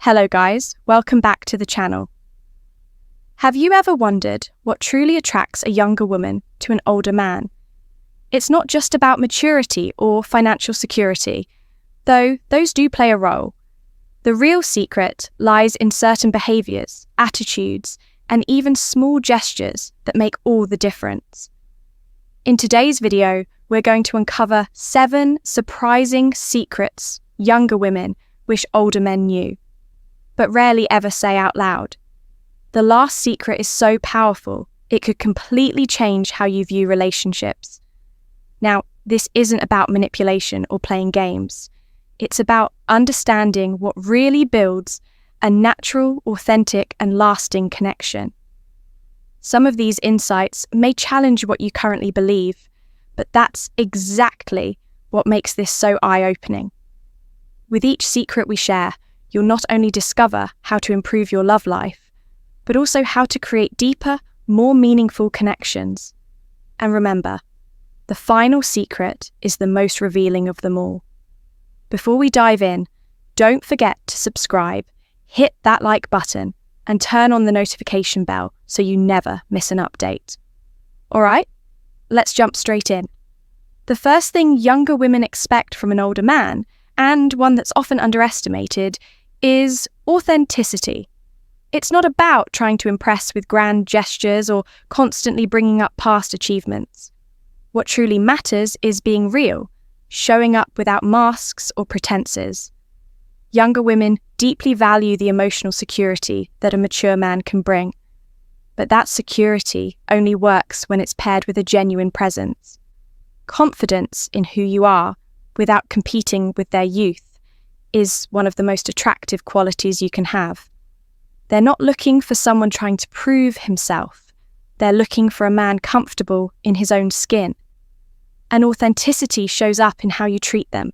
Hello guys, welcome back to the channel. Have you ever wondered what truly attracts a younger woman to an older man? It's not just about maturity or financial security, though those do play a role. The real secret lies in certain behaviours, attitudes, and even small gestures that make all the difference. In today's video, we're going to uncover 7 surprising secrets younger women wish older men knew, but rarely ever say out loud. The last secret is so powerful, it could completely change how you view relationships. Now, this isn't about manipulation or playing games. It's about understanding what really builds a natural, authentic, and lasting connection. Some of these insights may challenge what you currently believe, but that's exactly what makes this so eye-opening. With each secret we share, you'll not only discover how to improve your love life, but also how to create deeper, more meaningful connections. And remember, the final secret is the most revealing of them all. Before we dive in, don't forget to subscribe, hit that like button, and turn on the notification bell so you never miss an update. Alright, let's jump straight in. The first thing younger women expect from an older man, and one that's often underestimated, is authenticity. It's not about trying to impress with grand gestures or constantly bringing up past achievements. What truly matters is being real, showing up without masks or pretenses. Younger women deeply value the emotional security that a mature man can bring. But that security only works when it's paired with a genuine presence. Confidence in who you are, without competing with their youth, is one of the most attractive qualities you can have. They're not looking for someone trying to prove himself. They're looking for a man comfortable in his own skin. And authenticity shows up in how you treat them.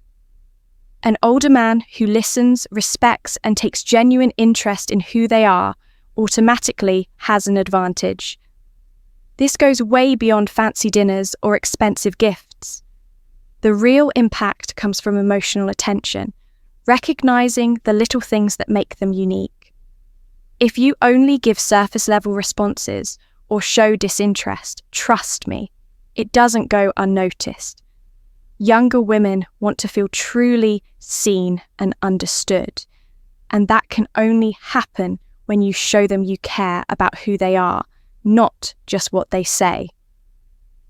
An older man who listens, respects, and takes genuine interest in who they are automatically has an advantage. This goes way beyond fancy dinners or expensive gifts. The real impact comes from emotional attention, recognizing the little things that make them unique. If you only give surface-level responses or show disinterest, trust me, it doesn't go unnoticed. Younger women want to feel truly seen and understood, and that can only happen when you show them you care about who they are, not just what they say.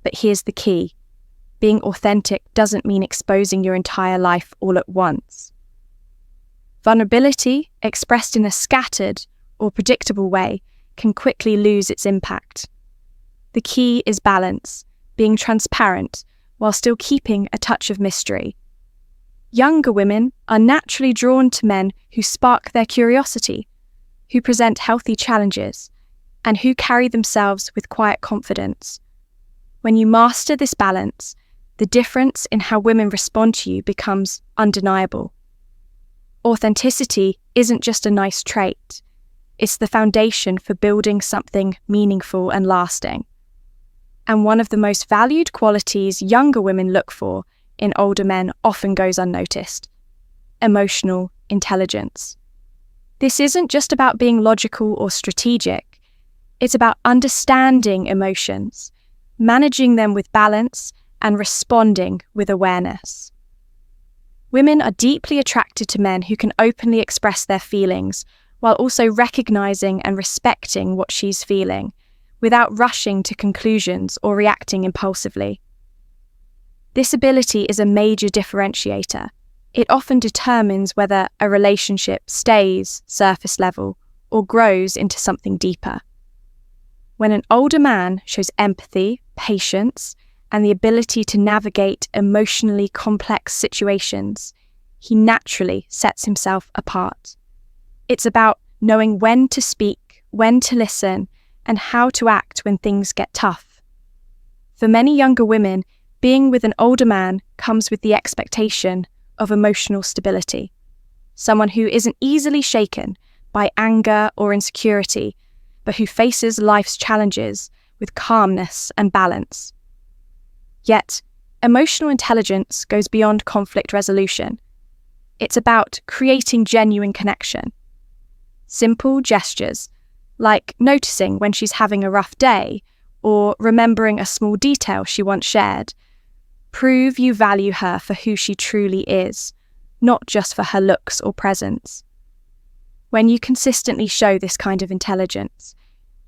But here's the key. Being authentic doesn't mean exposing your entire life all at once. Vulnerability, expressed in a scattered or predictable way, can quickly lose its impact. The key is balance, being transparent while still keeping a touch of mystery. Younger women are naturally drawn to men who spark their curiosity, who present healthy challenges, and who carry themselves with quiet confidence. When you master this balance, the difference in how women respond to you becomes undeniable. Authenticity isn't just a nice trait. It's the foundation for building something meaningful and lasting. And one of the most valued qualities younger women look for in older men often goes unnoticed: emotional intelligence. This isn't just about being logical or strategic. It's about understanding emotions, managing them with balance, and responding with awareness. Women are deeply attracted to men who can openly express their feelings while also recognizing and respecting what she's feeling, without rushing to conclusions or reacting impulsively. This ability is a major differentiator. It often determines whether a relationship stays surface level or grows into something deeper. When an older man shows empathy, patience, and the ability to navigate emotionally complex situations, he naturally sets himself apart. It's about knowing when to speak, when to listen, and how to act when things get tough. For many younger women, being with an older man comes with the expectation of emotional stability. Someone who isn't easily shaken by anger or insecurity, but who faces life's challenges with calmness and balance. Yet, emotional intelligence goes beyond conflict resolution. It's about creating genuine connection. Simple gestures, like noticing when she's having a rough day or remembering a small detail she once shared, prove you value her for who she truly is, not just for her looks or presence. When you consistently show this kind of intelligence,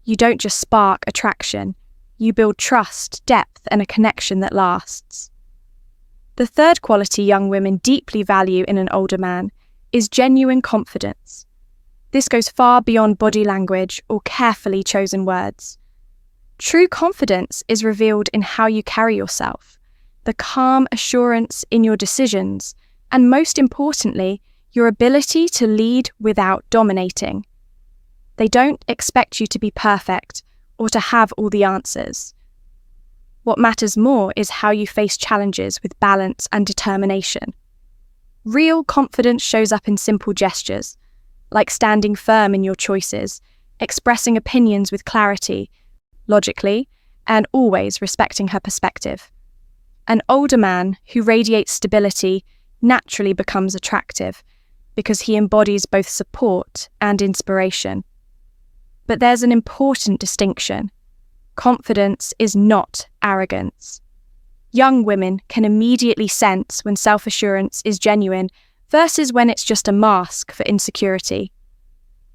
you don't just spark attraction, you build trust, depth, and a connection that lasts. The third quality young women deeply value in an older man is genuine confidence. This goes far beyond body language or carefully chosen words. True confidence is revealed in how you carry yourself, the calm assurance in your decisions, and most importantly, your ability to lead without dominating. They don't expect you to be perfect or to have all the answers. What matters more is how you face challenges with balance and determination. Real confidence shows up in simple gestures, like standing firm in your choices, expressing opinions with clarity, logically, and always respecting her perspective. An older man who radiates stability naturally becomes attractive because he embodies both support and inspiration. But there's an important distinction. Confidence is not arrogance. Young women can immediately sense when self-assurance is genuine versus when it's just a mask for insecurity.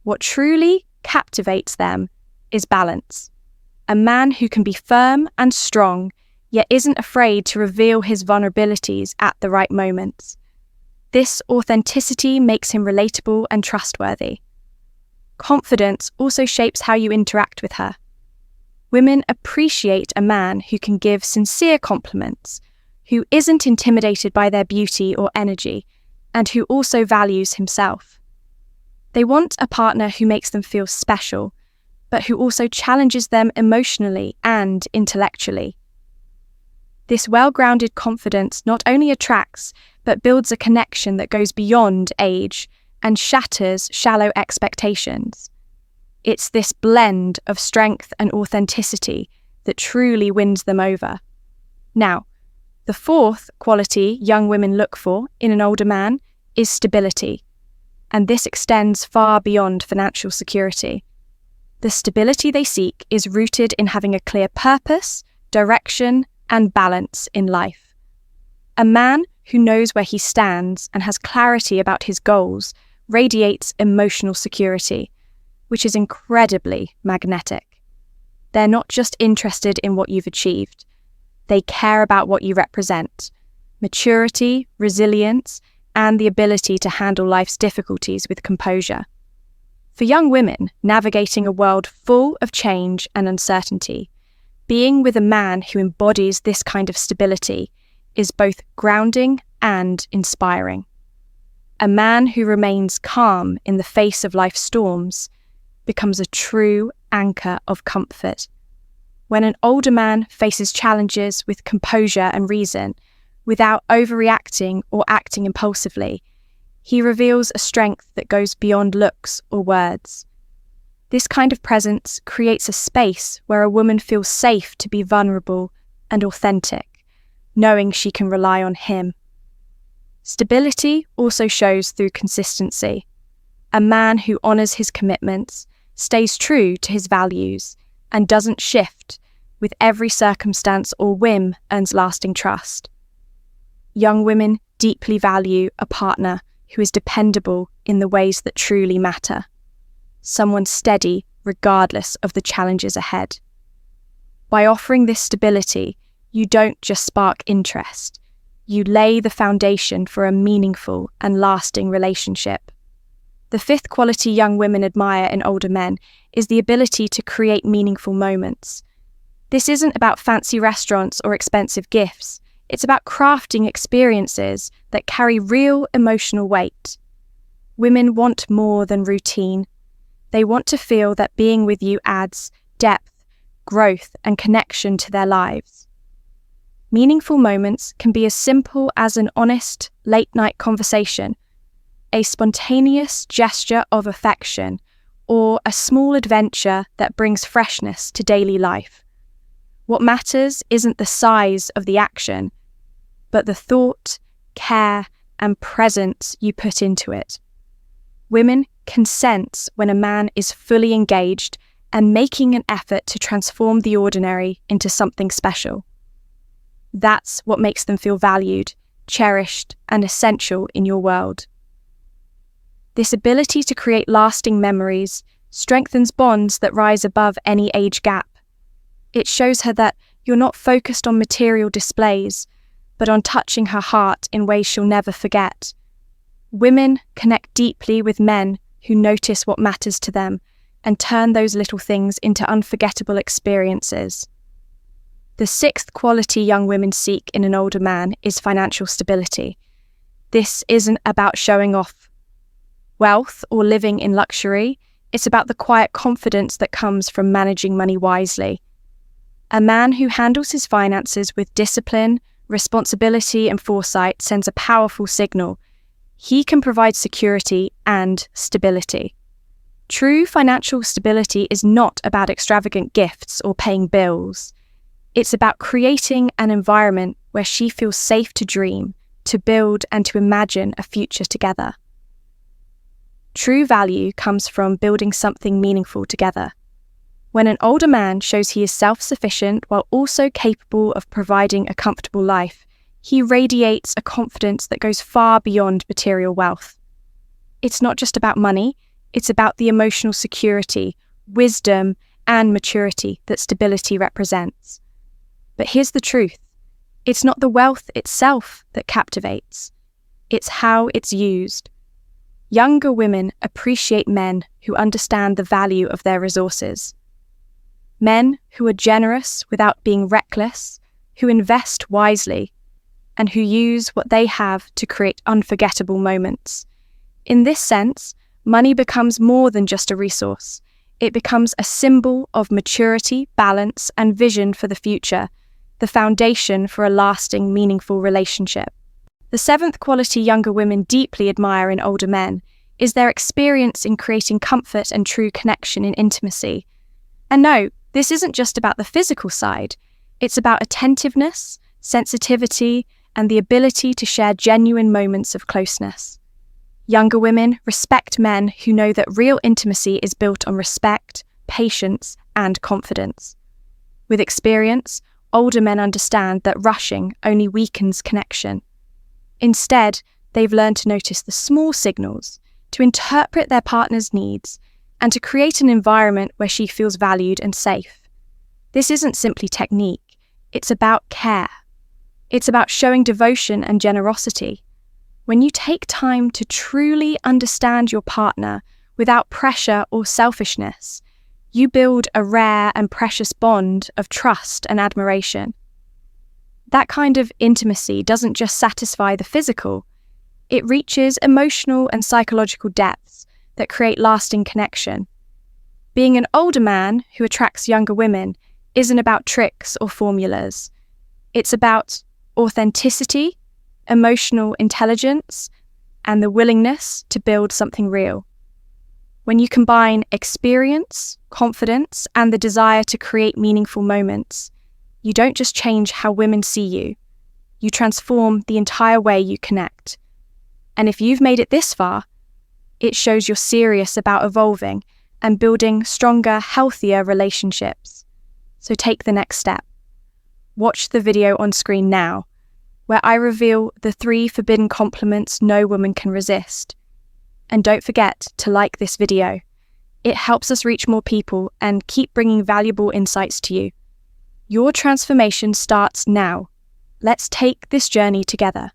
What truly captivates them is balance. A man who can be firm and strong, yet isn't afraid to reveal his vulnerabilities at the right moments. This authenticity makes him relatable and trustworthy. Confidence also shapes how you interact with her. Women appreciate a man who can give sincere compliments, who isn't intimidated by their beauty or energy, and who also values himself. They want a partner who makes them feel special, but who also challenges them emotionally and intellectually. This well-grounded confidence not only attracts, but builds a connection that goes beyond age and shatters shallow expectations. It's this blend of strength and authenticity that truly wins them over. Now, the fourth quality young women look for in an older man is stability, and this extends far beyond financial security. The stability they seek is rooted in having a clear purpose, direction, and balance in life. A man who knows where he stands and has clarity about his goals radiates emotional security, which is incredibly magnetic. They're not just interested in what you've achieved. They care about what you represent: maturity, resilience, and the ability to handle life's difficulties with composure. For young women navigating a world full of change and uncertainty, being with a man who embodies this kind of stability is both grounding and inspiring. A man who remains calm in the face of life's storms becomes a true anchor of comfort. When an older man faces challenges with composure and reason, without overreacting or acting impulsively, he reveals a strength that goes beyond looks or words. This kind of presence creates a space where a woman feels safe to be vulnerable and authentic, knowing she can rely on him. Stability also shows through consistency. A man who honors his commitments, stays true to his values, and doesn't shift with every circumstance or whim earns lasting trust. Young women deeply value a partner who is dependable in the ways that truly matter. Someone steady regardless of the challenges ahead. By offering this stability, you don't just spark interest, you lay the foundation for a meaningful and lasting relationship. The fifth quality young women admire in older men is the ability to create meaningful moments. This isn't about fancy restaurants or expensive gifts. It's about crafting experiences that carry real emotional weight. Women want more than routine. They want to feel that being with you adds depth, growth, and connection to their lives. Meaningful moments can be as simple as an honest, late-night conversation, a spontaneous gesture of affection, or a small adventure that brings freshness to daily life. What matters isn't the size of the action, but the thought, care, and presence you put into it. Women can sense when a man is fully engaged and making an effort to transform the ordinary into something special. That's what makes them feel valued, cherished, and essential in your world. This ability to create lasting memories strengthens bonds that rise above any age gap. It shows her that you're not focused on material displays, but on touching her heart in ways she'll never forget. Women connect deeply with men who notice what matters to them and turn those little things into unforgettable experiences. The sixth quality young women seek in an older man is financial stability. This isn't about showing off wealth or living in luxury. It's about the quiet confidence that comes from managing money wisely. A man who handles his finances with discipline, responsibility, and foresight sends a powerful signal. He can provide security and stability. True financial stability is not about extravagant gifts or paying bills. It's about creating an environment where she feels safe to dream, to build, and to imagine a future together. True value comes from building something meaningful together. When an older man shows he is self-sufficient while also capable of providing a comfortable life, he radiates a confidence that goes far beyond material wealth. It's not just about money, it's about the emotional security, wisdom, and maturity that stability represents. But here's the truth. It's not the wealth itself that captivates. It's how it's used. Younger women appreciate men who understand the value of their resources. Men who are generous without being reckless, who invest wisely, and who use what they have to create unforgettable moments. In this sense, money becomes more than just a resource. It becomes a symbol of maturity, balance, and vision for the future, the foundation for a lasting, meaningful relationship. The seventh quality younger women deeply admire in older men is their experience in creating comfort and true connection in intimacy. And no, this isn't just about the physical side. It's about attentiveness, sensitivity, and the ability to share genuine moments of closeness. Younger women respect men who know that real intimacy is built on respect, patience, and confidence. With experience, older men understand that rushing only weakens connection. Instead, they've learned to notice the small signals, to interpret their partner's needs, and to create an environment where she feels valued and safe. This isn't simply technique, it's about care. It's about showing devotion and generosity. When you take time to truly understand your partner without pressure or selfishness, you build a rare and precious bond of trust and admiration. That kind of intimacy doesn't just satisfy the physical, it reaches emotional and psychological depths that create lasting connection. Being an older man who attracts younger women isn't about tricks or formulas. It's about authenticity, emotional intelligence, and the willingness to build something real. When you combine experience, confidence, and the desire to create meaningful moments, you don't just change how women see you, you transform the entire way you connect. And if you've made it this far, it shows you're serious about evolving and building stronger, healthier relationships. So take the next step. Watch the video on screen now, where I reveal the 3 forbidden compliments no woman can resist. And don't forget to like this video. It helps us reach more people and keep bringing valuable insights to you. Your transformation starts now. Let's take this journey together.